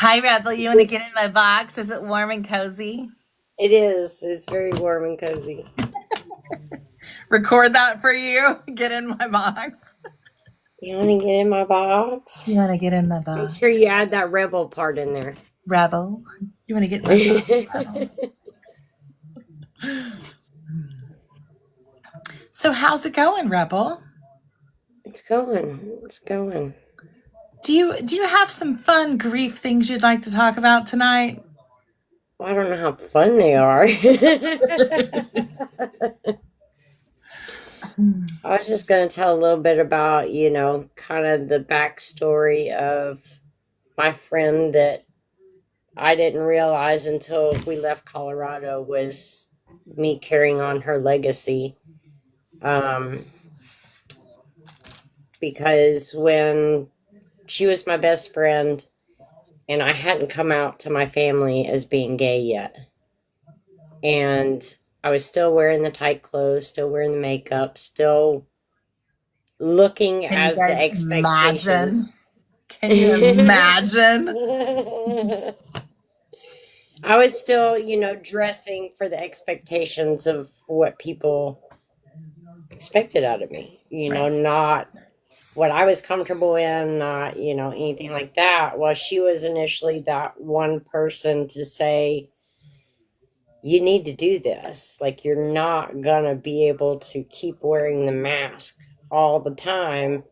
Hi, Rebel. You want to get in my box? Is it warm and cozy? It is. It's very warm and cozy. Record that for you. Get in my box. You want to get in my box? You want to get in my Make box? sure you add that rebel part in there. Rebel. You want to get in my box, Rebel? So, how's it going, Rebel? It's going. It's going. Do you have some fun grief things you'd like to talk about tonight? Well, I don't know how fun they are. I was just going to tell a little bit about, kind of the backstory of my friend that I didn't realize until we left Colorado was me carrying on her legacy. Um, because when she was my best friend and I hadn't come out to my family as being gay yet. And I was still wearing the tight clothes, still wearing the makeup, still looking Can you as the guys imagine? expectations. Can you imagine? I was still, dressing for the expectations of what people expected out of me, Right. not what I was comfortable in, not, anything like that. Well, she was initially that one person to say, you need to do this. Like, you're not going to be able to keep wearing the mask all the time.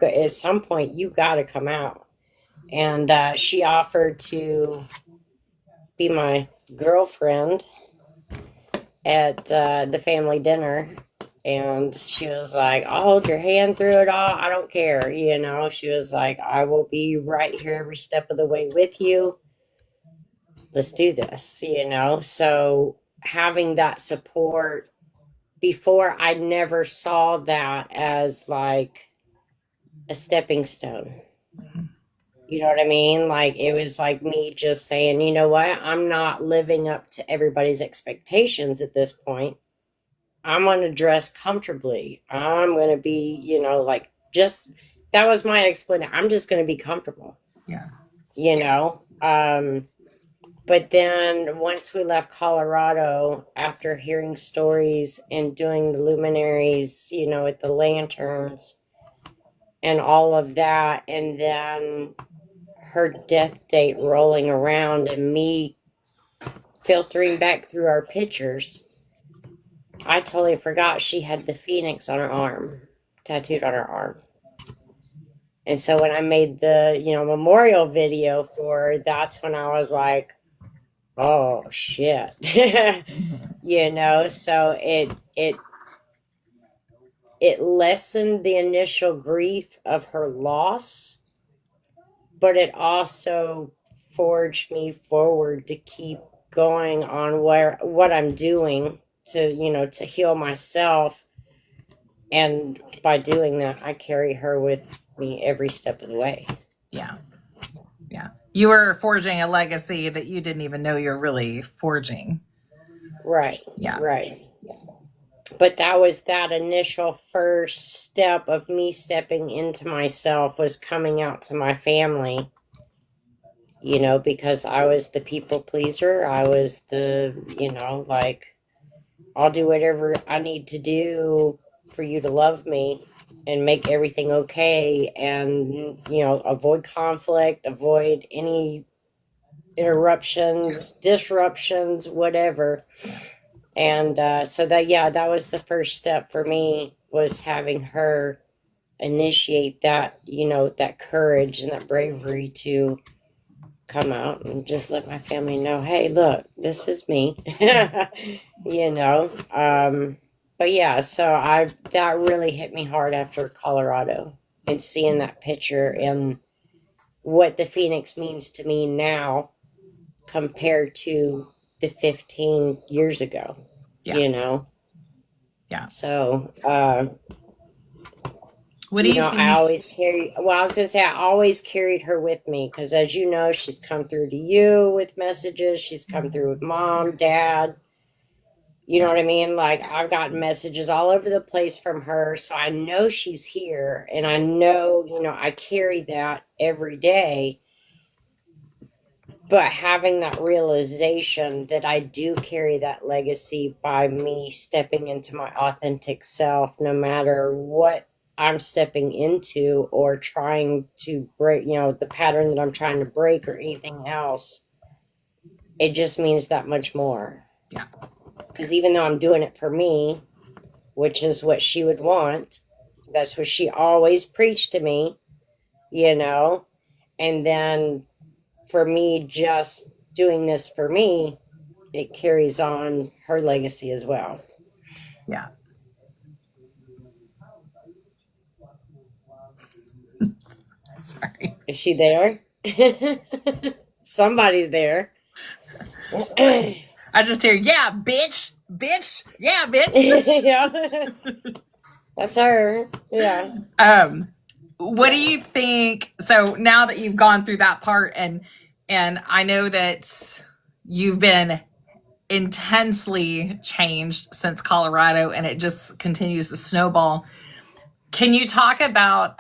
At some point, you got to come out. And she offered to be my girlfriend at the family dinner. And she was like, I'll hold your hand through it all. I don't care. She was like, I will be right here every step of the way with you. Let's do this, So having that support before, I never saw that as like a stepping stone. You know what I mean? Like, it was like me just saying, you know what? I'm not living up to everybody's expectations at this point. I'm going to dress comfortably. I'm going to be, just that was my explanation. I'm just going to be comfortable, Yeah. you know? But then once we left Colorado, after hearing stories and doing the luminaries, with the lanterns and all of that, and then her death date rolling around and me filtering back through our pictures, I totally forgot she had the phoenix on her arm, tattooed on her arm. And so when I made the, memorial video for her, that's when I was like, oh shit. So it lessened the initial grief of her loss, but it also forged me forward to keep going on what I'm doing to heal myself. And by doing that, I carry her with me every step of the way. Yeah. Yeah. You were forging a legacy that you didn't even know you're really forging. Right. Yeah. Right. But that was that initial first step of me stepping into myself, was coming out to my family, because I was the people pleaser. I was the, like, I'll do whatever I need to do for you to love me and make everything okay, and, avoid conflict, avoid any interruptions, disruptions, whatever. And so that was the first step for me, was having her initiate that, that courage and that bravery to come out and just let my family know, hey, look, this is me. you know. But yeah, so that really hit me hard after Colorado, and seeing that picture and what the Phoenix means to me now compared to the 15 years ago. Yeah. Yeah. So What do you I think? always carry, well, I was going to say, I always carried her with me because, as you know, she's come through to you with messages. She's come through with mom, dad. You know what I mean? Like, I've gotten messages all over the place from her. So I know she's here, and I know, I carry that every day. But having that realization that I do carry that legacy by me stepping into my authentic self, no matter what I'm stepping into or trying to break, the pattern that I'm trying to break or anything else, it just means that much more. Yeah. Because even though I'm doing it for me, which is what she would want, that's what she always preached to me, and then for me just doing this for me, it carries on her legacy as well. Yeah. Sorry. Is she there? Somebody's there. I just hear, yeah, bitch, bitch, yeah, bitch. Yeah. That's her. Yeah. What do you think? So now that you've gone through that part, and I know that you've been intensely changed since Colorado, and it just continues to snowball. Can you talk about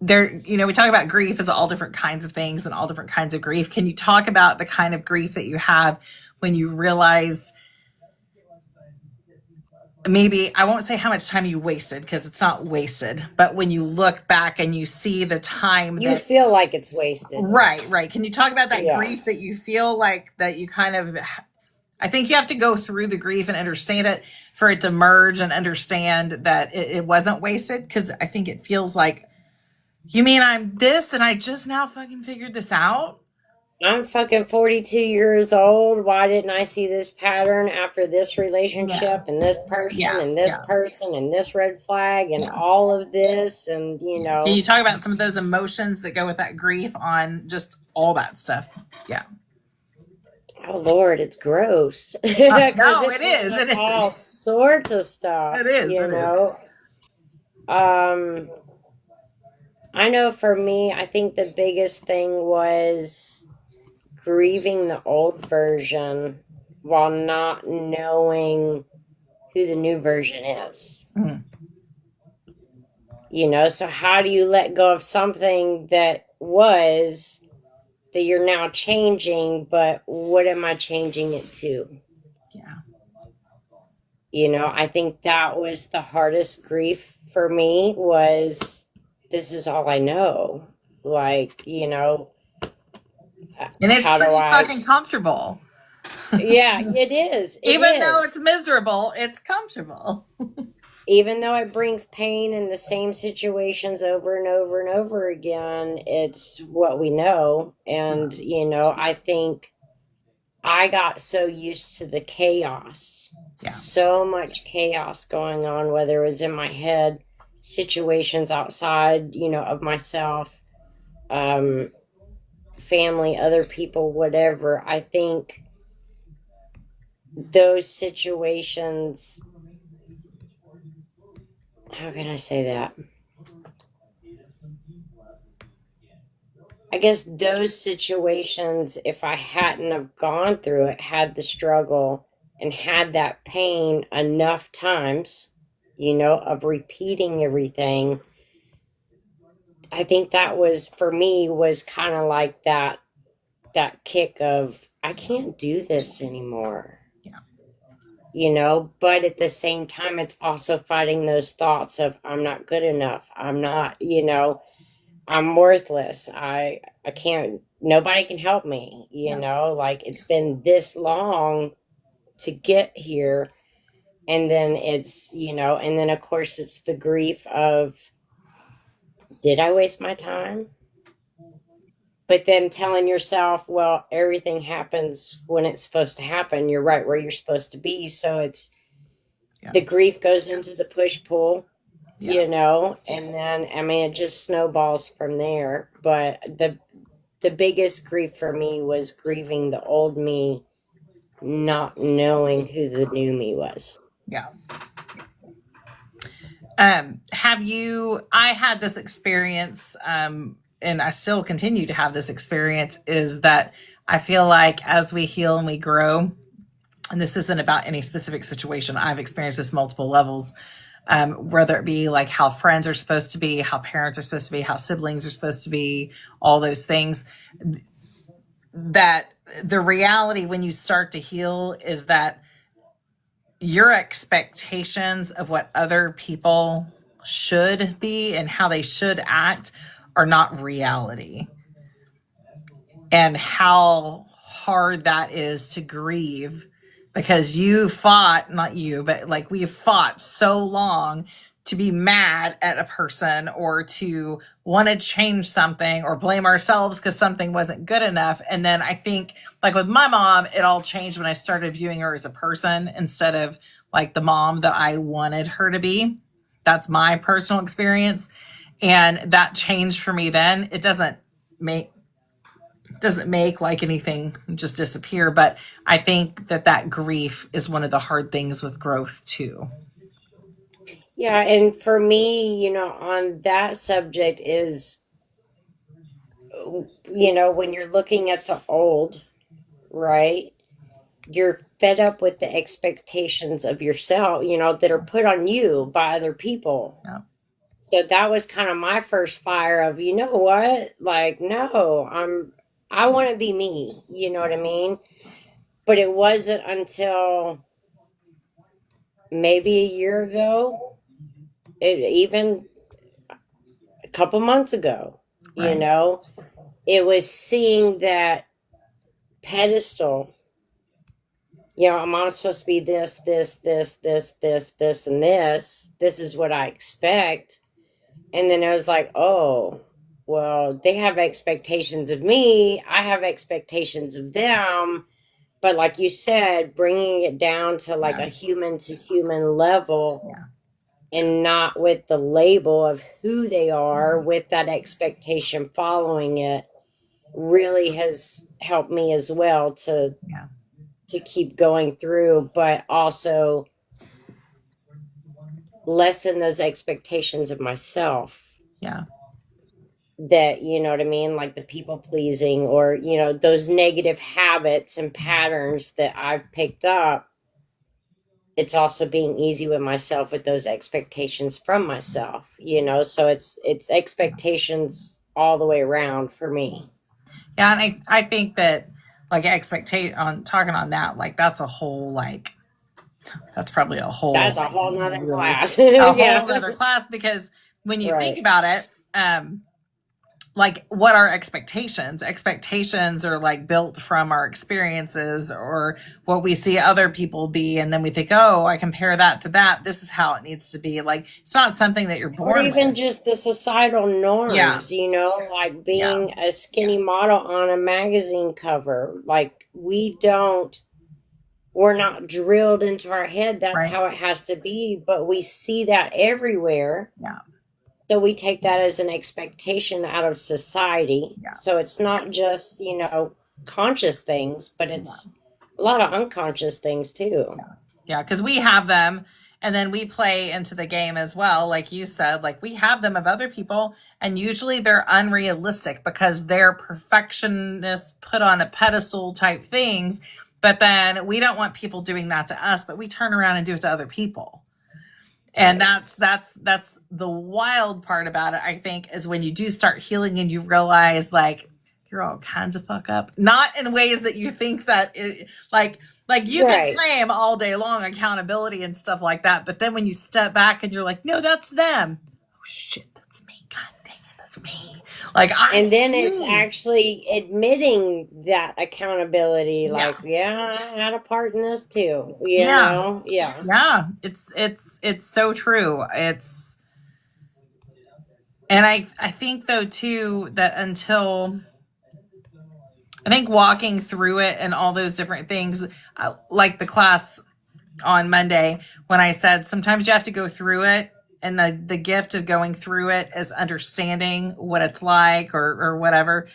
we talk about grief as all different kinds of things and all different kinds of grief. Can you talk about the kind of grief that you have when you realized, maybe, I won't say how much time you wasted because it's not wasted, but when you look back and you see the time you feel like it's wasted. Right. Can you talk about that Yeah. grief that you feel like that you kind of, I think you have to go through the grief and understand it for it to merge and understand that it wasn't wasted, because I think it feels like, you mean I'm this and I just now fucking figured this out? I'm fucking 42 years old. Why didn't I see this pattern after this relationship and this person and this person and this red flag and all of this? And, Can you talk about some of those emotions that go with that grief on just all that stuff? Yeah. Oh, Lord, it's gross. No, it is. It is. All sorts of stuff. It is. You know? I know for me, I think the biggest thing was grieving the old version while not knowing who the new version is. Mm. So how do you let go of something that you're now changing, but what am I changing it to? Yeah. I think that was the hardest grief for me, was this is all I know. Like, and it's pretty fucking comfortable. Yeah, it is. Even though it's miserable, it's comfortable. Even though it brings pain in the same situations over and over and over again, it's what we know. And, I think I got so used to the chaos. Yeah. So much chaos going on, whether it was in my head, situations outside, of myself, family, other people, whatever. I think those situations, how can I say that? I guess those situations, if I hadn't have gone through it, had the struggle and had that pain enough times, of repeating everything, I think that was, for me, was kind of like that kick of, I can't do this anymore. Yeah. But at the same time, it's also fighting those thoughts of, I'm not good enough. I'm not, I'm worthless. I can't, nobody can help me, like it's been this long to get here. And then it's, and then of course it's the grief of, did I waste my time? But then telling yourself, well, everything happens when it's supposed to happen. You're right where you're supposed to be. So it's, the grief goes into the push-pull, and then, it just snowballs from there. But the biggest grief for me was grieving the old me, not knowing who the new me was. Yeah. I had this experience, and I still continue to have this experience, is that I feel like as we heal and we grow, and this isn't about any specific situation, I've experienced this multiple levels. whether it be like how friends are supposed to be, how parents are supposed to be, how siblings are supposed to be, all those things. That the reality when you start to heal is that your expectations of what other people should be and how they should act are not reality. And how hard that is to grieve because you fought, not you, but like we fought so long to be mad at a person or to want to change something or blame ourselves because something wasn't good enough. And then I think like with my mom, it all changed when I started viewing her as a person instead of like the mom that I wanted her to be. That's my personal experience. And that changed for me then. It doesn't make like anything just disappear, but I think that grief is one of the hard things with growth too. Yeah, and for me, on that subject is, when you're looking at the old, right? You're fed up with the expectations of yourself, that are put on you by other people. Yeah. So that was kind of my first fire of, you know what? Like, no, I want to be me, you know what I mean? But it wasn't until maybe a year ago, even a couple months ago, Right. it was seeing that pedestal. I'm supposed to be this, this, this, this, this, this, and this. This is what I expect. And then I was like, oh, well, they have expectations of me. I have expectations of them. But like you said, bringing it down to like a human to human level and not with the label of who they are, with that expectation following it, really has helped me as well to keep going through, but also lessen those expectations of myself. Yeah. That, you know what I mean? Like the people pleasing or, those negative habits and patterns that I've picked up. It's also being easy with myself with those expectations from myself, so it's expectations all the way around for me. Yeah. And I think that like talking on that, like that's a whole, like, that's probably That's a whole nother class. a whole other class, because when you think Right. about it, like what are expectations? Expectations are like built from our experiences or what we see other people be. And then we think, oh, I compare that to that. This is how it needs to be. Like, it's not something that you're Or born even with. just the societal norms, like being a skinny model on a magazine cover. Like we're not drilled into our head that's Right. how it has to be, but we see that everywhere. Yeah. So we take that as an expectation out of society. Yeah. So it's not just, conscious things, but it's a lot of unconscious things too. Yeah, because we have them and then we play into the game as well. Like you said, like we have them of other people, and usually they're unrealistic because they're perfectionists put on a pedestal type things. But then we don't want people doing that to us, but we turn around and do it to other people. And that's the wild part about it, I think, is when you do start healing and you realize like you're all kinds of fuck up, not in ways that you think that like you can claim all day long accountability and stuff like that, but then when you step back and you're like, no, that's them. Oh shit, that's me. God dang it, that's me. And then it's actually admitting that accountability. Like, I had a part in this too. You know? Yeah. Yeah. It's so true. And I think though too that I think walking through it and all those different things, like the class on Monday, when I said sometimes you have to go through it, and the gift of going through it is understanding what it's like or whatever.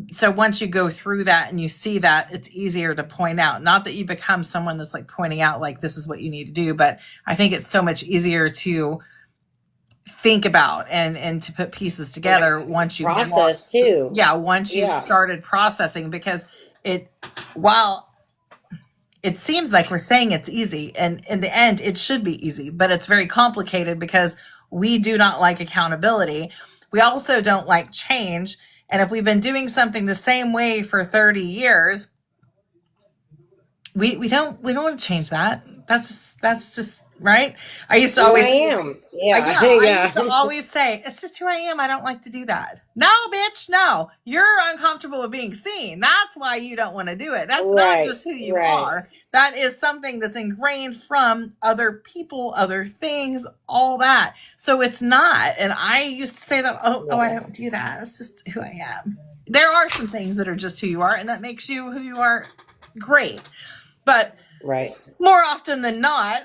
So once you go through that and you see that, it's easier to point out. Not that you become someone that's like pointing out like this is what you need to do, but I think it's so much easier to think about and to put pieces together once you process too. Once you started processing, because while it seems like we're saying it's easy, and in the end it should be easy, but it's very complicated because we do not like accountability. We also don't like change, and if we've been doing something the same way for 30 years, we don't want to change that. That's just right. I used to Who I always am. Yeah. yeah, I Yeah. used to always say, it's just who I am. I don't like to do that. No, bitch, no. You're uncomfortable with being seen. That's why you don't want to do it. That's not Right. just who you Right. are. That is something that's ingrained from other people, other things, all that. So it's not. And I used to say that, oh, I don't do that. That's just who I am. There are some things that are just who you are, and that makes you who you are. Great. But Right. more often than not,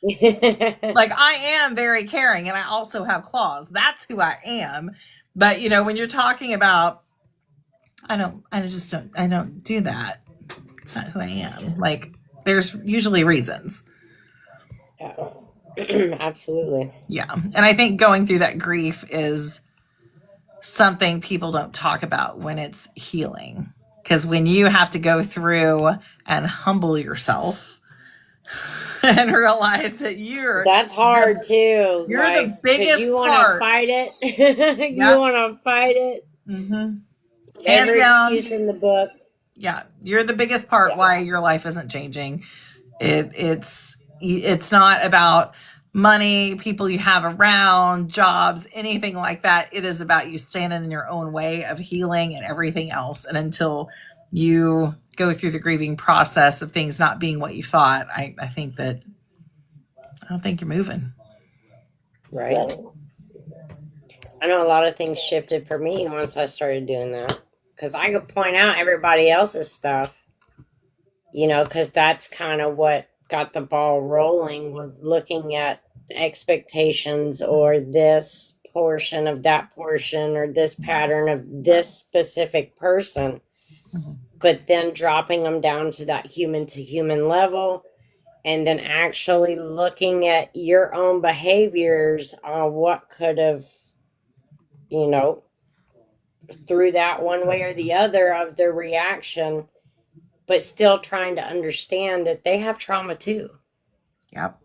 like I am very caring, and I also have claws. That's who I am. But when you're talking about, I don't do that. It's not who I am. Like there's usually reasons. Absolutely. Yeah. And I think going through that grief is something people don't talk about when it's healing. Because when you have to go through and humble yourself and realize that that's hard too. You're like, the biggest you want to fight it. You want to fight it. Mm-hmm. Every excuse in the book. Yeah, you're the biggest part why your life isn't changing. It's not about money, people you have around, jobs, anything like that. It is about you standing in your own way of healing and everything else. And until you go through the grieving process of things not being what you thought, I don't think you're moving. Right. I know a lot of things shifted for me once I started doing that. Because I could point out everybody else's stuff, because that's kind of what got the ball rolling, was looking at the expectations or this portion of that portion or this pattern of this specific person, but then dropping them down to that human to human level, and then actually looking at your own behaviors on what could have, through that one way or the other of their reaction, but still trying to understand that they have trauma too. Yep.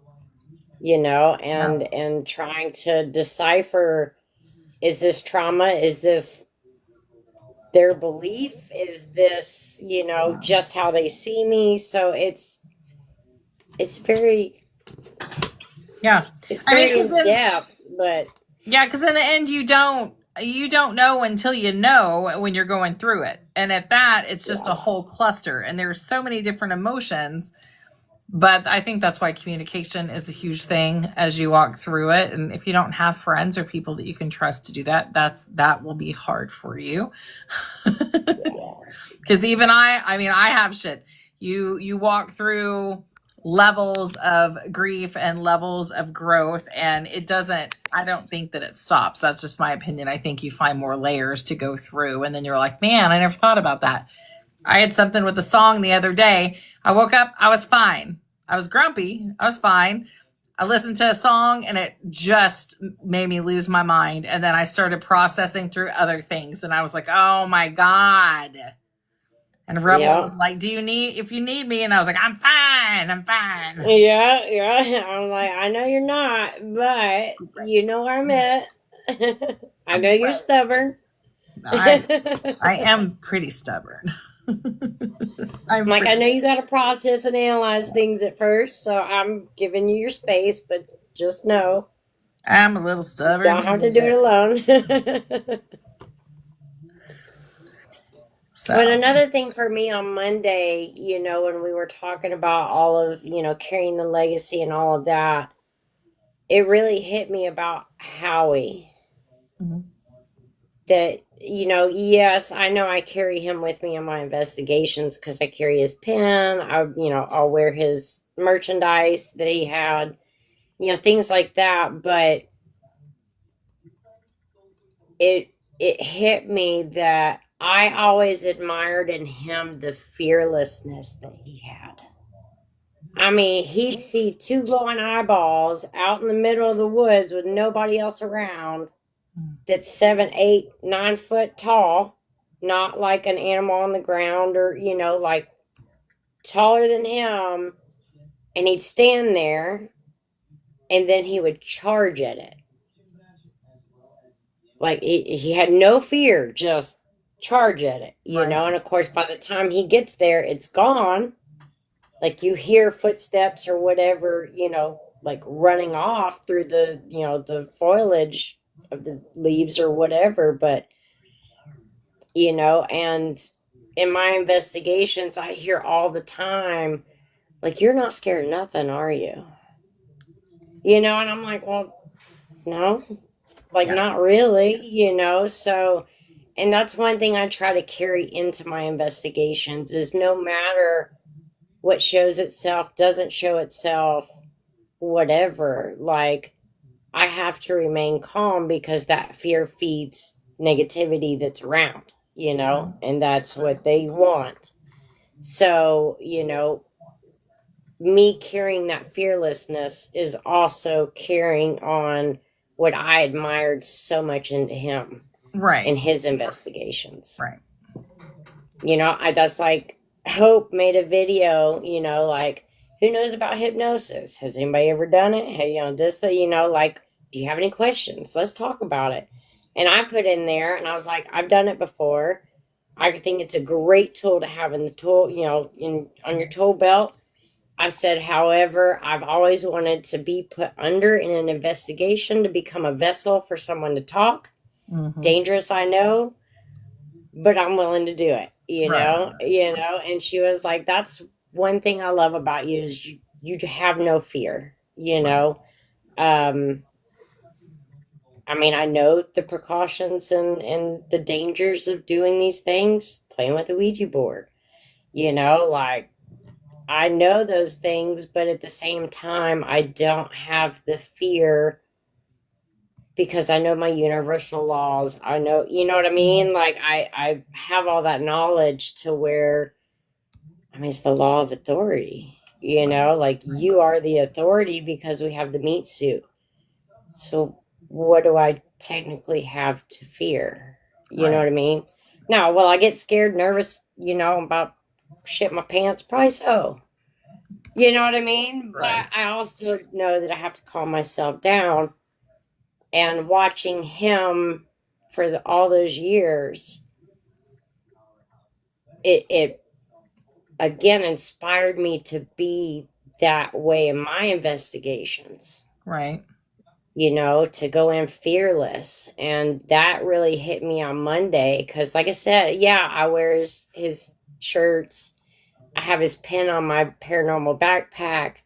And trying to decipher, is this trauma? Is this their belief? Is this, just how they see me? So it's very, it's very in depth, but yeah, because in the end, you don't know until you know when you're going through it. And at that, it's just a whole cluster. And there's so many different emotions. But I think that's why communication is a huge thing as you walk through it. And if you don't have friends or people that you can trust to do that, that will be hard for you. Because even I have shit. You walk through levels of grief and levels of growth, and I don't think that it stops. That's just my opinion. I think you find more layers to go through, and then you're like, man, I never thought about that. I had something with a song the other day. I woke up, I was fine. I was grumpy, I was fine. I listened to a song and it just made me lose my mind, and then I started processing through other things, and I was like, oh my God. And Rebel was like, if you need me? And I was like, I'm fine. Yeah. I'm like, I know you're not, but you know where I'm at. I know you're stubborn. I am pretty stubborn. I know you got to process and analyze things at first, so I'm giving you your space, but just know. I'm a little stubborn. Don't have to do it alone. So. But another thing for me on Monday, when we were talking about all of, carrying the legacy and all of that, it really hit me about Howie. Mm-hmm. That, yes, I know I carry him with me in my investigations because I carry his pen. I'll wear his merchandise that he had, things like that. But it hit me that I always admired in him the fearlessness that he had. I mean, he'd see two glowing eyeballs out in the middle of the woods with nobody else around that's 7, 8, 9 foot tall, not like an animal on the ground or, like taller than him, and he'd stand there, and then he would charge at it. Like he had no fear, just charge at it, Right. And of course, by the time he gets there, it's gone. Like you hear footsteps or whatever, like running off through the, the foliage of the leaves or whatever. But, and in my investigations, I hear all the time, like, you're not scared of nothing, are you? And I'm like, well, no, like, Yeah. not really, So, and that's one thing I try to carry into my investigations is no matter what shows itself, doesn't show itself, whatever, like, I have to remain calm because that fear feeds negativity that's around, and that's what they want. So, me carrying that fearlessness is also carrying on what I admired so much into him Right. in his investigations. Right. I that's like Hope made a video, like, who knows about hypnosis? Has anybody ever done it? Hey, this, that, like, do you have any questions? Let's talk about it. And I put in there and I was like, I've done it before. I think it's a great tool to have in the tool, on your tool belt. I've said, however, I've always wanted to be put under in an investigation to become a vessel for someone to talk. Mhm. Dangerous, I know, but I'm willing to do it, Right. and she was like, that's one thing I love about you is you have no fear, I mean, I know the precautions and the dangers of doing these things, playing with a Ouija board, like, I know those things, but at the same time, I don't have the fear because I know my universal laws. I know, you know what I mean? Like, I have all that knowledge to where, I mean, it's the law of authority, like, you are the authority because we have the meat suit. So what do I technically have to fear? You know Right. what I mean? Now, will I get scared, nervous, about shit my pants? Probably so. You know what I mean? Right. But I also know that I have to calm myself down. And watching him for all those years, it again inspired me to be that way in my investigations. Right. To go in fearless. And that really hit me on Monday because, like I said, yeah, I wear his shirts. I have his pin on my paranormal backpack,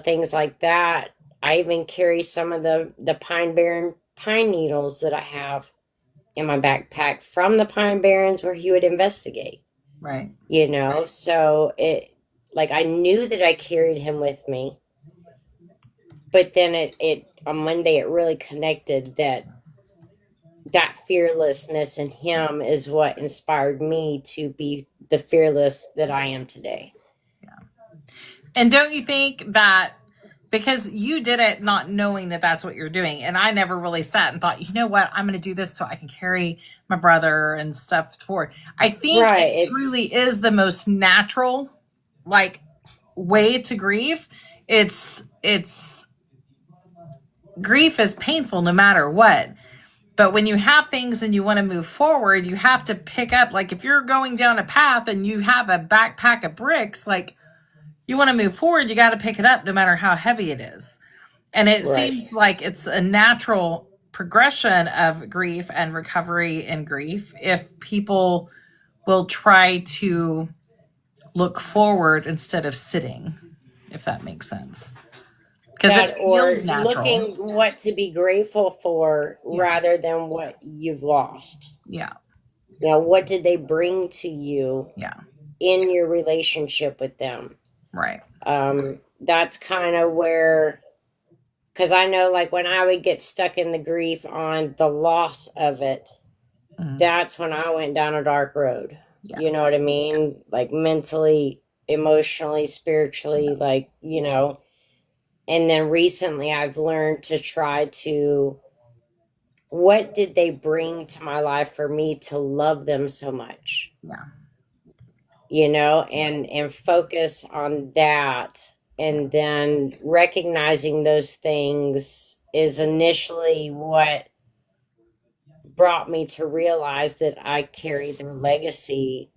things like that. I even carry some of the Pine Barren pine needles that I have in my backpack from the Pine Barrens where he would investigate, Right. So like, I knew that I carried him with me, but then it on Monday, it really connected that fearlessness in him is what inspired me to be the fearless that I am today. And don't you think that because you did it not knowing that that's what you're doing, and I never really sat and thought, you know what, I'm going to do this so I can carry my brother and stuff forward. I think Right. it truly is the most natural, like, way to grieve. It's grief is painful no matter what. But when you have things and you want to move forward, you have to pick up, like, if you're going down a path and you have a backpack of bricks, like, you want to move forward, you got to pick it up no matter how heavy it is. And it Right. seems like it's a natural progression of grief and recovery in grief if people will try to look forward instead of sitting, if that makes sense. Because it That, or feels natural. looking what to be grateful for Yeah. rather than what you've lost. Yeah. What did they bring to you Yeah. in your relationship with them? Right. That's kind of where, because I know, like, when I would get stuck in the grief on the loss of it, Mhm. that's when I went down a dark road. Yeah. You know what I mean? Like, mentally, emotionally, spiritually, like, and then recently I've learned to try to, what did they bring to my life for me to love them so much? Yeah. and focus on that. And then recognizing those things is initially what brought me to realize that I carry their legacy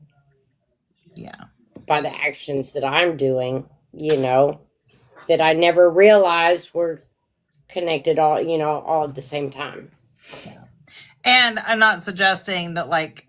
Yeah. by the actions that I'm doing, that I never realized were connected all at the same time. And I'm not suggesting that, like,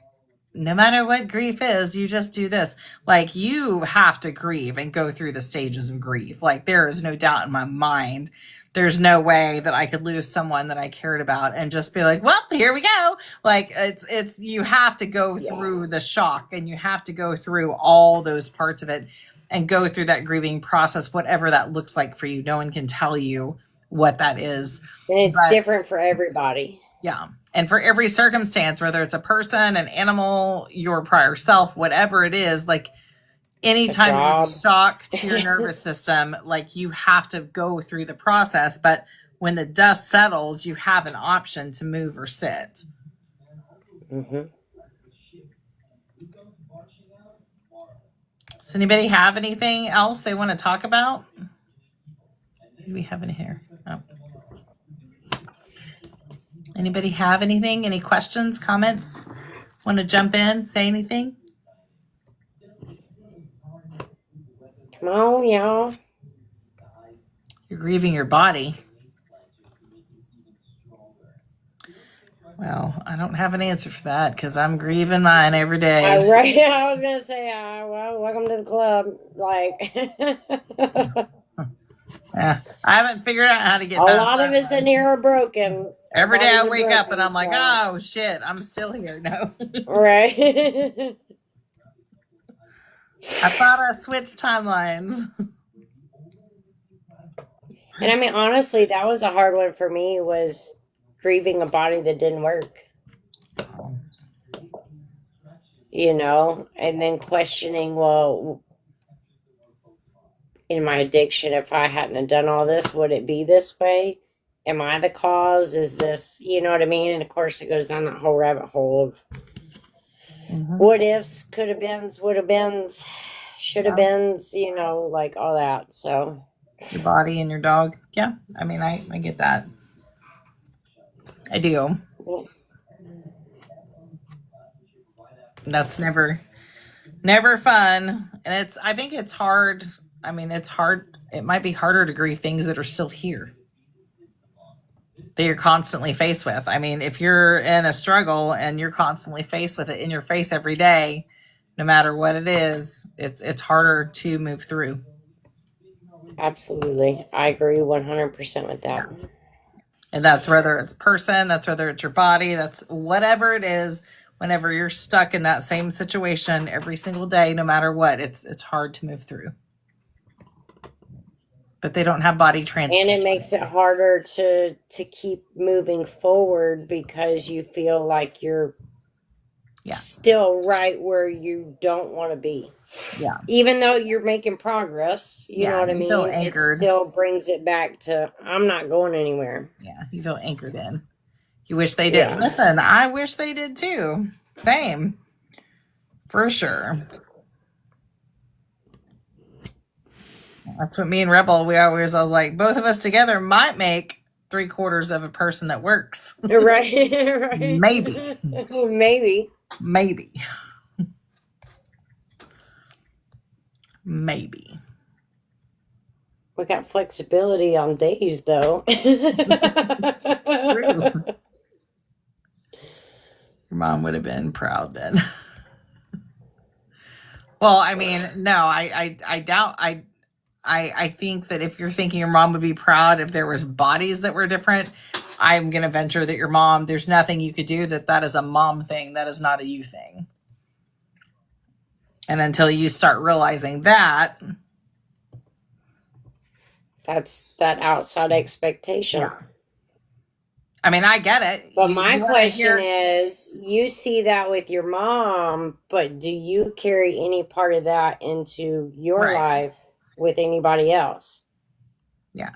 no matter what grief is, you just do this. Like, you have to grieve and go through the stages of grief. Like, there is no doubt in my mind. There's no way that I could lose someone that I cared about and just be like, well, here we go. Like, it's, you have to go through the shock, and you have to go through all those parts of it and go through that grieving process, whatever that looks like for you. No one can tell you what that is. And it's different for everybody. Yeah. And for every circumstance, whether it's a person, an animal, your prior self, whatever it is, like, anytime there's a shock to your nervous system, like, you have to go through the process. But when the dust settles, you have an option to move or sit. Mm-hmm. Does anybody have anything else they want to talk about? What do we have in here? Oh. Anybody have anything? Any questions, comments? Want to jump in, say anything? Come on, y'all. You're grieving your body. Well, I don't have an answer for that because I'm grieving mine every day. Right. I was going to say, well, welcome to the club. Like, yeah, I haven't figured out how to get a past lot of us in here are broken. Every day I wake up and I'm like, oh shit, I'm still here. No. Right. I thought I switched timelines. And I mean, honestly, that was a hard one for me, was grieving a body that didn't work. And then questioning, well, in my addiction, if I hadn't have done all this, would it be this way? Am I the cause? Is this, you know what I mean? And of course, it goes down that whole rabbit hole of what ifs, could have beens, would have beens, should have beens, like all that. So your body and your dog. Yeah. I mean, I get that. I do. That's never fun. And I think it's hard. I mean, it's hard. It might be harder to grieve things that are still here, that you're constantly faced with. I mean, if you're in a struggle and you're constantly faced with it in your face every day, no matter what it is, it's harder to move through. Absolutely. I agree 100% with that. Yeah. And that's whether it's person, that's whether it's your body, that's whatever it is. Whenever you're stuck in that same situation every single day, no matter what, it's hard to move through. But they don't have body transport. And it makes it harder to keep moving forward because you feel like you're still right where you don't want to be. Yeah. Even though you're making progress, you know what I mean? Feel anchored. It still brings it back to, I'm not going anywhere. Yeah, you feel anchored in. You wish they did. Yeah. Listen, I wish they did too. Same. For sure. That's what me and Rebel, I was like, both of us together might make 3/4 of a person that works. Right. Right. Maybe. Maybe. Maybe. We got flexibility on days, though. True. Your mom would have been proud then. Well, I mean, no, I doubt. I think that if you're thinking your mom would be proud if there was bodies that were different, I'm going to venture that your mom, there's nothing you could do that is a mom thing. That is not a you thing. And until you start realizing that. That's that outside expectation. Yeah. I mean, I get it. But my question is, you see that with your mom, but do you carry any part of that into your life with anybody else? Yeah.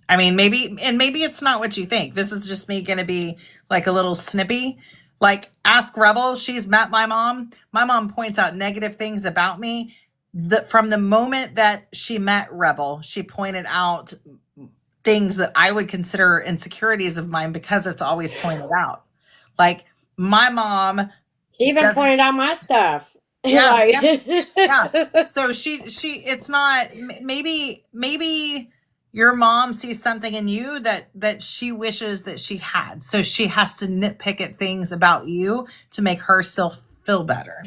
I mean, maybe it's not what you think. This is just me going to be like a little snippy, Like, ask Rebel. She's met my mom. My mom points out negative things about me. From the moment that she met Rebel, she pointed out things that I would consider insecurities of mine because it's always pointed out. Like, my mom, She even pointed out my stuff. Yeah, Like- yeah. So she, it's not, maybe your mom sees something in you that she wishes that she had. So she has to nitpick at things about you to make herself feel better.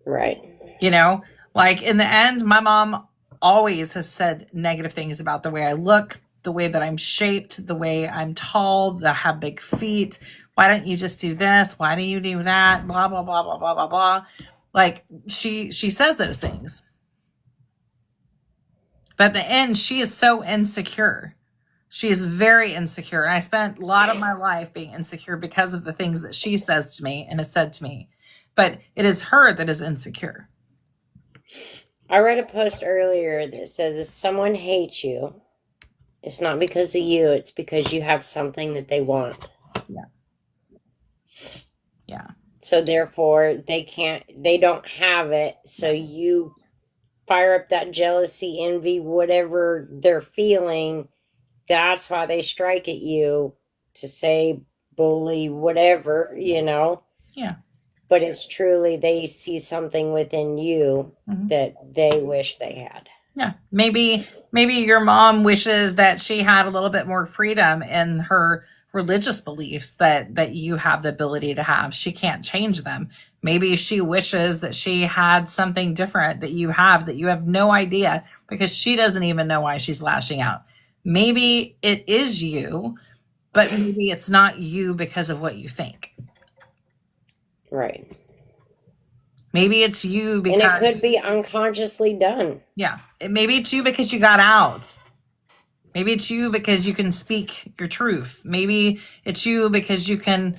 Right. You know, like, in the end, my mom always has said negative things about the way I look, the way that I'm shaped, the way I'm tall, that I have big feet. Why don't you just do this? Why do you do that? Blah, blah, blah, blah, blah, blah, blah. Like, she says those things. But at the end, she is so insecure. She is very insecure. And I spent a lot of my life being insecure because of the things that she says to me and has said to me. But it is her that is insecure. I read a post earlier that says if someone hates you, it's not because of you, it's because you have something that they want. Yeah. Yeah. So therefore they don't have it. So you fire up that jealousy, envy, whatever they're feeling. That's why they strike at you to say, bully, whatever, Yeah. But it's truly they see something within you that they wish they had. Yeah. Maybe your mom wishes that she had a little bit more freedom in her religious beliefs that you have the ability to have. She can't change them. Maybe she wishes that she had something different that you have no idea, because she doesn't even know why she's lashing out. Maybe it is you, but maybe it's not you because of what you think. Right. Maybe it's you because... And it could be unconsciously done. Yeah. Maybe it's you because you got out. Maybe it's you because you can speak your truth. Maybe it's you because you can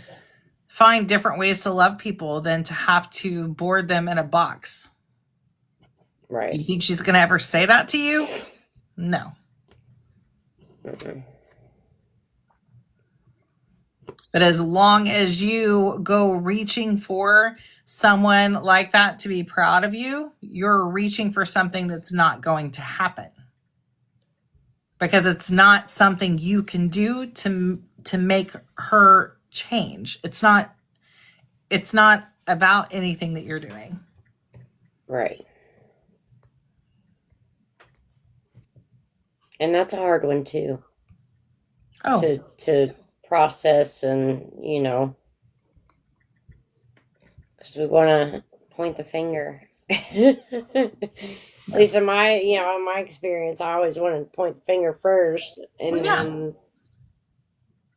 find different ways to love people than to have to board them in a box. Right. You think she's going to ever say that to you? No. Mm-mm. But as long as you go reaching for someone like that to be proud of you, you're reaching for something that's not going to happen. Because it's not something you can do to make her change. It's not about anything that you're doing. Right. And that's a hard one too. Oh. To process, and because we want to point the finger. At least in my experience, I always wanted to point the finger first, and then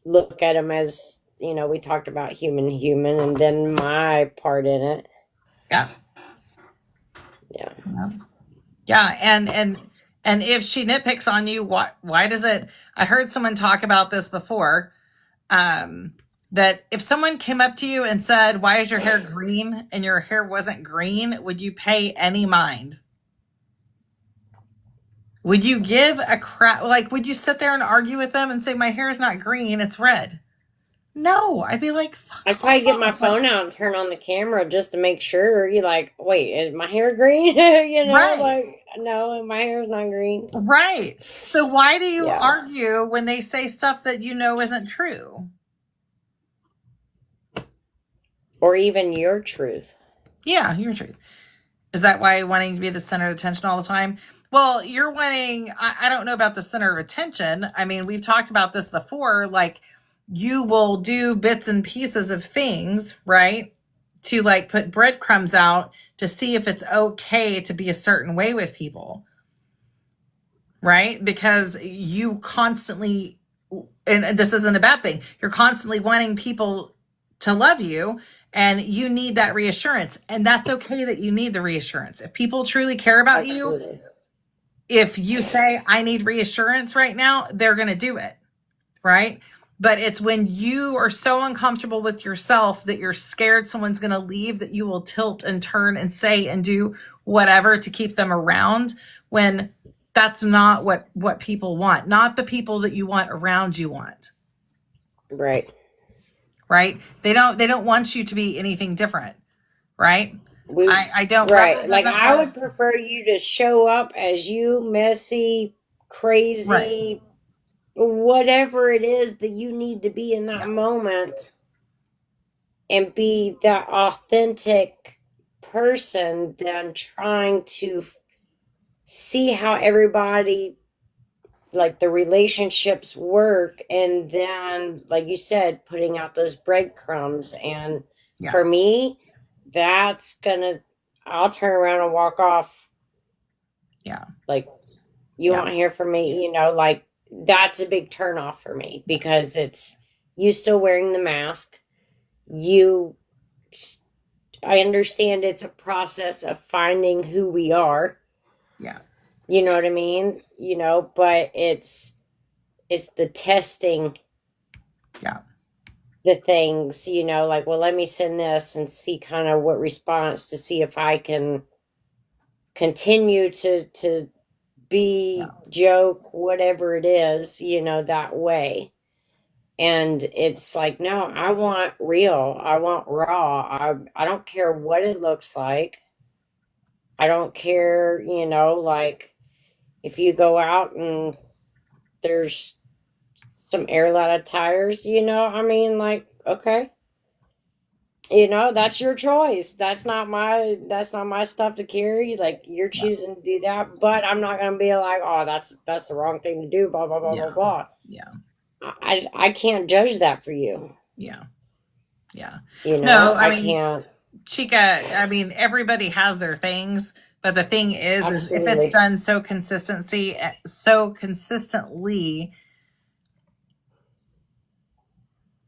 look at them as, we talked about human, and then my part in it. Yeah. Yeah. Yeah. And if she nitpicks on you, why does it? I heard someone talk about this before. That if someone came up to you and said, "Why is your hair green?" and your hair wasn't green, would you pay any mind? Would you give a crap? Like, would you sit there and argue with them and say, "My hair is not green, it's red"? No, I'd be like, fuck I'd probably get my phone out and turn on the camera just to make sure. You're like, wait, is my hair green? Right. Like, no, my hair's not green. Right. So why do you argue when they say stuff that you know isn't true? Or even your truth. Yeah, your truth. Is that why you're wanting to be the center of attention all the time? Well, you're wanting, I don't know about the center of attention. I mean, we've talked about this before. Like, you will do bits and pieces of things, right? To like put breadcrumbs out to see if it's okay to be a certain way with people. Right? Because you constantly, and this isn't a bad thing, you're constantly wanting people to love you, and you need that reassurance. And that's okay that you need the reassurance. If people truly care about you, if you say, I need reassurance right now, they're going to do it. Right? But it's when you are so uncomfortable with yourself that you're scared someone's going to leave that you will tilt and turn and say and do whatever to keep them around, when that's not what people want. Not the people that you want around you want. Right. right? They don't want you to be anything different, right? We I don't. Rebel right. Like doesn't I want. would prefer you to show up as you, messy, Right. crazy, whatever it is that you need to be in that Yeah. moment, and be that authentic person than trying to see how everybody, like, the relationships work, and then, like you said, putting out those breadcrumbs. And Yeah. for me, that's gonna, I'll turn around and walk off. Yeah. Like, you Yeah. won't hear from me, like, that's a big turn off for me, because it's you still wearing the mask. You I understand it's a process of finding who we are. Yeah. You know what I mean? But it's the testing Yeah. the things, like, well, let me send this and see kind of what response, to see if I can continue to Yeah. be, joke, whatever it is, that way. And it's like, no, I want real. I want raw. I don't care what it looks like. I don't care, like, if you go out and there's some air out of tires, I mean, like, okay, that's your choice. That's not my stuff to carry. Like, you're Yeah. choosing to do that, but I'm not gonna be like, oh, that's the wrong thing to do, blah blah blah blah Yeah. blah. Yeah. I can't judge that for you. Yeah. Yeah. You No, know, I I mean, can't. Chica, I mean, everybody has their things, but the thing is if it's Absolutely. done so consistently,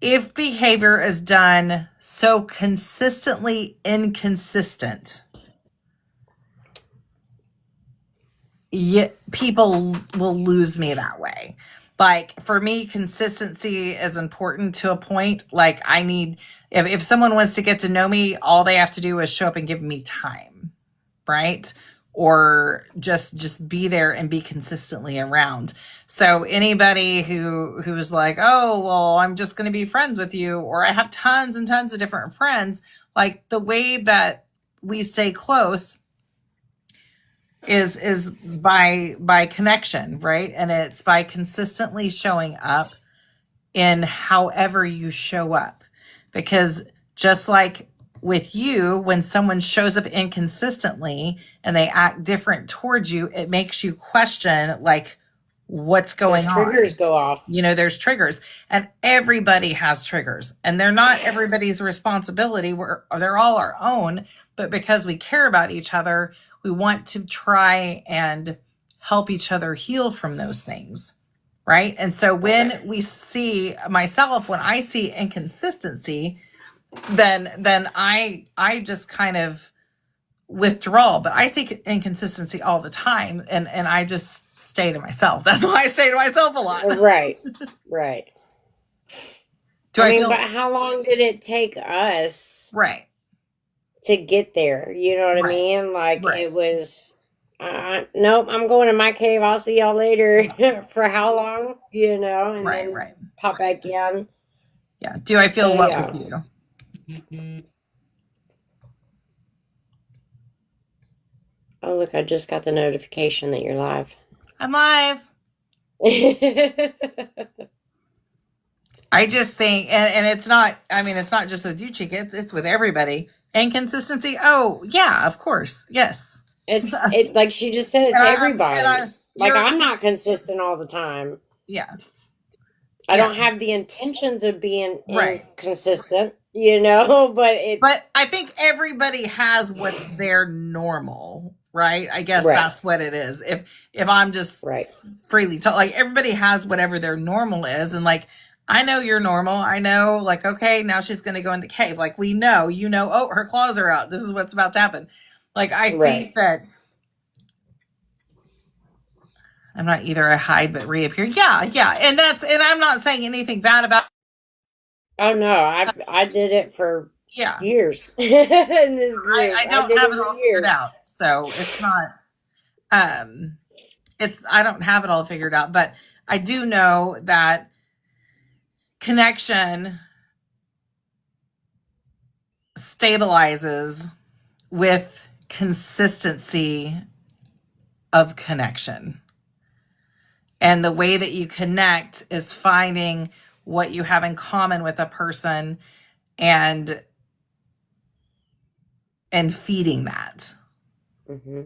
if behavior is done so consistently inconsistent, people will lose me that way. Like, for me, consistency is important to a point. Like, I need, if someone wants to get to know me, all they have to do is show up and give me time, right? Or just be there and be consistently around. So anybody who's like, oh, well, I'm just going to be friends with you, or I have tons and tons of different friends, like, the way that we stay close is by connection, right? And it's by consistently showing up in however you show up. Because just like with you, when someone shows up inconsistently and they act different towards you, it makes you question, like, what's going Those on. triggers go off. There's triggers, and everybody has triggers, and they're not everybody's responsibility. They're all our own, but because we care about each other, we want to try and help each other heal from those things. Right. And so when I see inconsistency, then I just kind of withdrawal. But I see inconsistency all the time, and I just stay to myself. That's why I stay to myself a lot. Right. I mean, feel but how long did it take us right? to get there? You know what I Right. mean? Like, Right. it was, nope, I'm going to my cave. I'll see y'all later. For how long? And Right. then Right. pop back in. Yeah. Do I feel So, what yeah. with you? Oh, look, I just got the notification that you're live. I'm live. I just think, and it's not, I mean, it's not just with you, Chica, it's with everybody. Inconsistency. Oh, yeah, of course. Yes. It's like she just said, it's everybody. Like, I'm not consistent all the time. Yeah. I don't have the intentions of being Right. inconsistent, but I think everybody has what's their normal, right? I guess Right. that's what it is. If I'm just right. freely talk, like, everybody has whatever their normal is, and, like, I know you're normal. I know, like, okay, now she's going to go in the cave. Like, we know, oh, her claws are out. This is what's about to happen. Like, I think that I'm not either a hide but reappear. Yeah. And I'm not saying anything bad about. Oh no, I did it for Yeah. years. In this group. I don't have it all figured out. So it's not, I don't have it all figured out, but I do know that connection stabilizes with consistency of connection. And the way that you connect is finding what you have in common with a person and feeding that. Mm-hmm.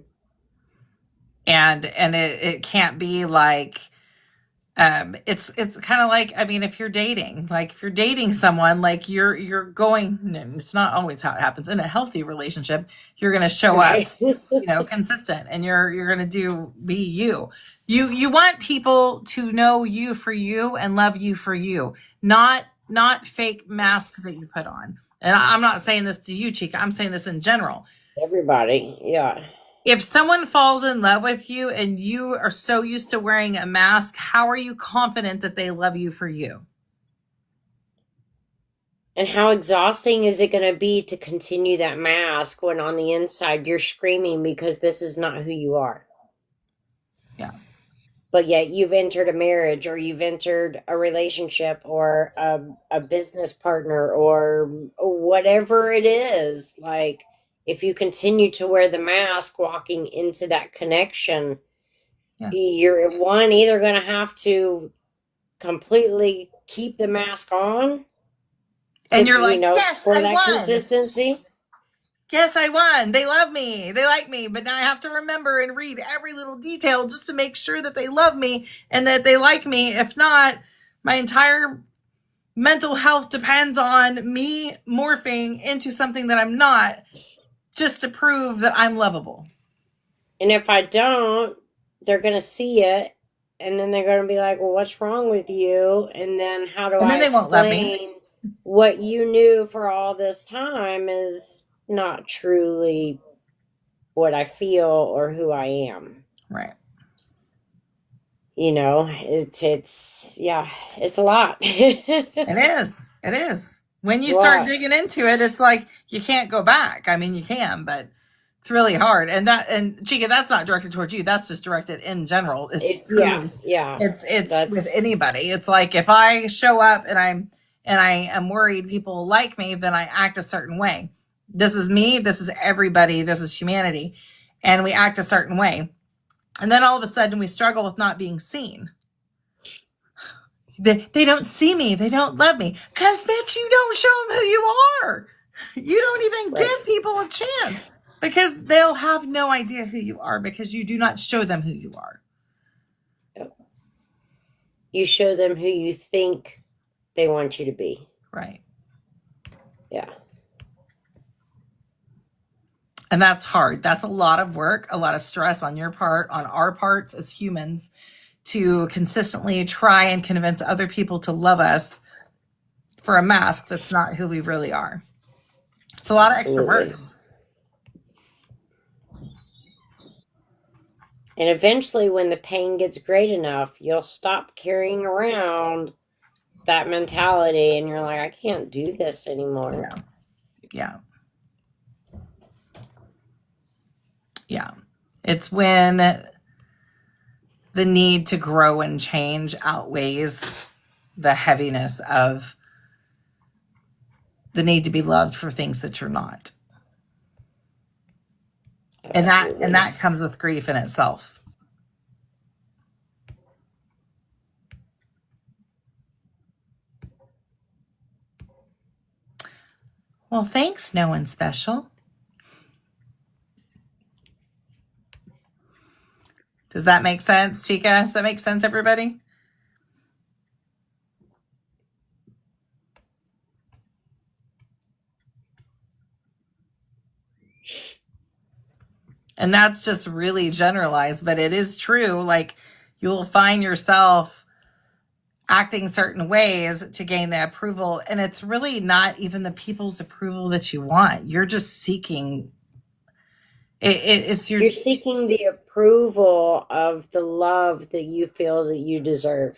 And it can't be like it's kind of like, I mean, if you're dating someone, like you're going, it's not always how it happens in a healthy relationship. You're going to show up, Right. consistent, and you're going to be you. You want people to know you for you and love you for you, not fake masks that you put on. And I'm not saying this to you, Chica. I'm saying this in general. Everybody. Yeah. If someone falls in love with you and you are so used to wearing a mask, how are you confident that they love you for you? And how exhausting is it going to be to continue that mask when on the inside you're screaming because this is not who you are? Yeah. But yet you've entered a marriage, or you've entered a relationship, or a business partner, or whatever it is. Like, if you continue to wear the mask walking into that connection, Yeah. you're either going to have to completely keep the mask on, And you're like, yes, for I that won. consistency. Yes, I won. They love me. They like me. But now I have to remember and read every little detail just to make sure that they love me and that they like me. If not, my entire mental health depends on me morphing into something that I'm not, just to prove that I'm lovable. And if I don't, they're going to see it, and then they're going to be like, well, what's wrong with you? And then how do And then I they won't love me. explain what you knew for all this time is not truly what I feel or who I am? Right. It's a lot. It is. When you start digging into it, it's like you can't go back. I mean, you can, but it's really hard. And Chica, that's not directed towards you. That's just directed in general. It's truly, it's with anybody. It's like, if I show up and I am worried people like me, then I act a certain way. This is me. This is everybody. This is humanity. And we act a certain way. And then all of a sudden we struggle with not being seen. They don't see me. They don't love me. Because, bitch, you don't show them who you are. You don't even give people a chance, because they'll have no idea who you are, because you do not show them who you are. You show them who you think they want you to be. Right. Yeah. And that's hard. That's a lot of work, a lot of stress on your part, on our parts as humans, to consistently try and convince other people to love us for a mask that's not who we really are. It's a lot of extra work. And eventually, when the pain gets great enough, you'll stop carrying around that mentality, and you're like, I can't do this anymore. Yeah. It's when the need to grow and change outweighs the heaviness of the need to be loved for things that you're not. And that comes with grief in itself. Well, thanks, No One Special. Does that make sense, Chica? Does that make sense, everybody? And that's just really generalized, but it is true. Like, you'll find yourself acting certain ways to gain the approval, and it's really not even the people's approval that you want. You're just seeking you're seeking the approval of the love that you feel that you deserve.